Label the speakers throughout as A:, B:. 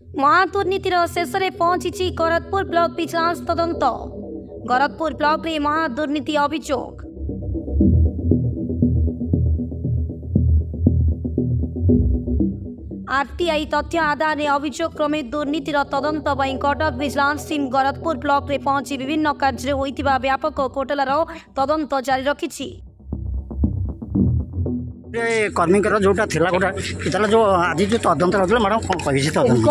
A: महादुर्नीतिर शेष में पहुंची गरजपुर ब्लॉक विजिलेंस तदंत। गरजपुर ब्लॉक रे महादुर्नीति अभियोग। आरटीआई तथ्य आधार में अभियोग क्रमे दुर्नीतिर तदंत कटक विजिलेंस टीम गरजपुर ब्लॉक रे पहुंची विभिन्न कार्य होइतिबा व्यापक घोटालार तदंत जारी रखिछि।
B: कर्मी जोटा थिला गोटा इतला जो आज जो तदंत रहला मैडम कोन कहि छी तदंत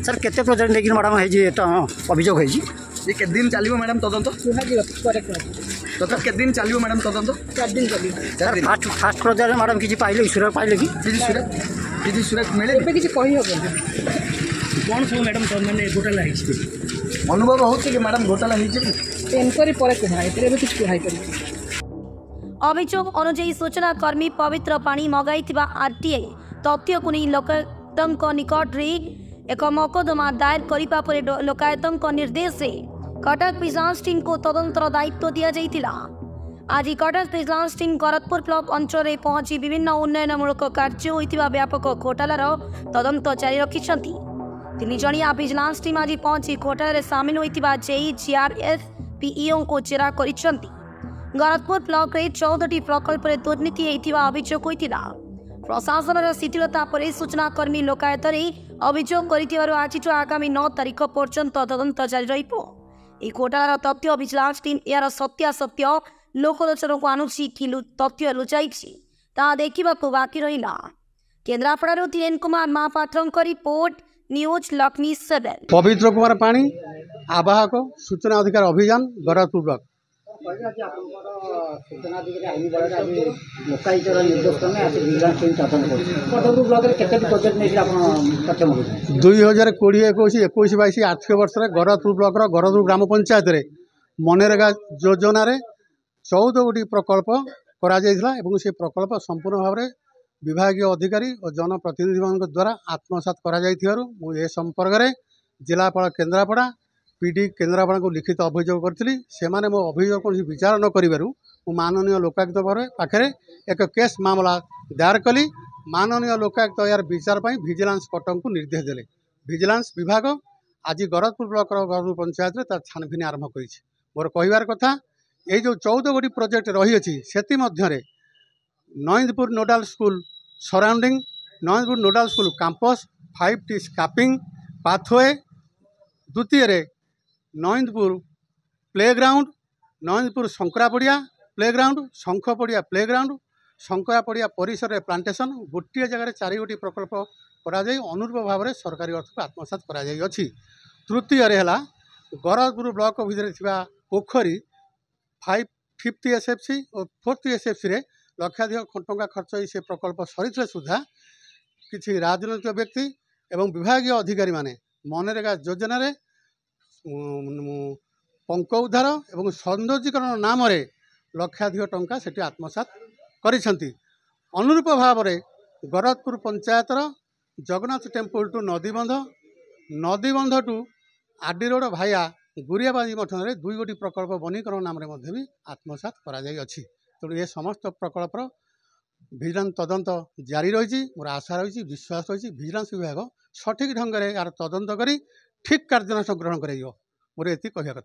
B: सर केते प्रोजेक्ट लेकिन मैडम है जी तो अभियोग है जी
C: ये के दिन चलियो मैडम तदंत तो के दिन चलियो मैडम तदंत
D: 4 दिन चलियो
B: सर फास्ट प्रोजेक्ट मैडम किछि पाइले सुरक्षा पाइले
C: कि सुरक्षा मिले
D: एबे किछि कहि होबो
B: कोन सब मैडम तो माने घोटाला है
C: अनुभव होछि कि मैडम घोटाला है जी
D: एनक्वायरी परे कहा एतरे एबे किछि कहि करी।
A: अभियोग अनुଯାयी सूचना कर्मी पवित्र पानी मगाइथिबा आरटीआई तथ्य को नहीं लोकायुक्त निकट रे एक मकदमा दायर करिबा परे लोकायुक्त निर्देश से कटक विजिलेंस टीम को तदंतर दायित्व दिया जाइतिला। आज कटक विजिलेंस टीम गरजपुर ब्लॉक अंचल में पहुंची विभिन्न उन्नयनमूलक कार्य होइतिबा व्यापक घोटालार तदंत जारी रखिछंती। 3 जणिया विजिलेंस टीम आज पहुंची घोटालारे सामिल होइतिबा जेई जीआरएस पीईओ को चेरा करिछंती। गरजपुर ब्लॉक रे 14टी प्रकल्प रे दुर्नीति हेतिबा अभियोग होइतिला। प्रशासन शिथिलता पर सूचनाकर्मी लोकायत अभियोग कर आज आगामी 9 तारिख पर्यंत तदंत जारी रहिबो। এই ঘোটালার তথ্য ভিজিলান্স টিম यार सत्यासत्य लोकलोचन को आणुछि कि तथ्य लुचाइछि ता देखिबाकू बाकी रहिला। केन्द्रापड़ारू धीरेन कुमार महापात्रଙ୍କ रिपोर्ट न्यूज लक्ष्मी 7।
E: पवित्र कुमार पाणी आवाहक सूचना अधिकार अभियान गरजपुर ब्लॉक।
B: सूचना अधिकारी आईन बल आज लोकायुक्त निर्देश में आज विजिलेंस टीम तदंत कर ब्लॉक रे केते प्रोजेक्ट नै तथ्य मगुछि
E: 2020-21 21-22 आर्थिक वर्ष में गरजपुर ब्लॉक गरजपुर ग्राम पंचायत रे मनरेगा योजना रे 14 गोटी प्रकल्प करा जायथिला एवं से प्रकल्प संपूर्ण भाव में विभागीय अधिकारी और जनप्रतिनिधि द्वारा आत्मसात करा जायथिबारु मु ए संपर्क में जिलापाल केन्द्रापड़ा पीडी केन्द्रापड़ा को लिखित अभियोग करी से मो अभियोग कौन विचार न करू माननीय लोकायुक्त पाखे एक केस मामला दायर कली। माननीय लोकायुक्त यार विचार पर विजिलेंस कटक को निर्देश देले। विजिलेंस विभाग आज गरजपुर ब्लॉक गरजपुर पंचायत में तार छानभिन आरंभ कर मोर कहबार कथा ये जो 14 गोटी प्रोजेक्ट रही से Naindpur nodal school surrounding Naindpur nodal school campus 5T स्कापिंग पाथवे द्वितीय Naindpur playground Naindpur Shankarapadia playground Shankhapadia playground Shankarapadia परिसर में प्लांटेशन गोटे जगह 4 गोटी प्रकल्प करा अनुरूप भाव में सरकारी अर्थ को आत्मसात करा तृतीय गरजपुर ब्लॉक भितर पोखरी 550 SFC और 4th SFC रे लक्षाधिक टंका खर्च से प्रकल्प सरी सुधा किसी राजनैतिक व्यक्ति एवं विभागीय अधिकारी माने मनरेगा योजना रे पंक उद्धार एवं सौंदर्यीकरण नाम रे लक्षाधिक टंका सेठी आत्मसात करिसंती। अनुरूप भाव में गरजपुर पंचायतर जगन्नाथ टेम्पल टू नदीबंध टू आरडी रोड भाया गुरियाबाजी मठन 2 गोटी प्रकल्प वनीकरण नाम भी आत्मसात करा तेणु ये समस्त प्रकल्प विजिलेंस तदंत जारी रही। मोर आशा रही विश्वास रही विजिलेंस विभाग सठिक ढंग से यार तदंत करी ठीक कार्यानुष्ठान ग्रहण कर मोर ये कहया कथा।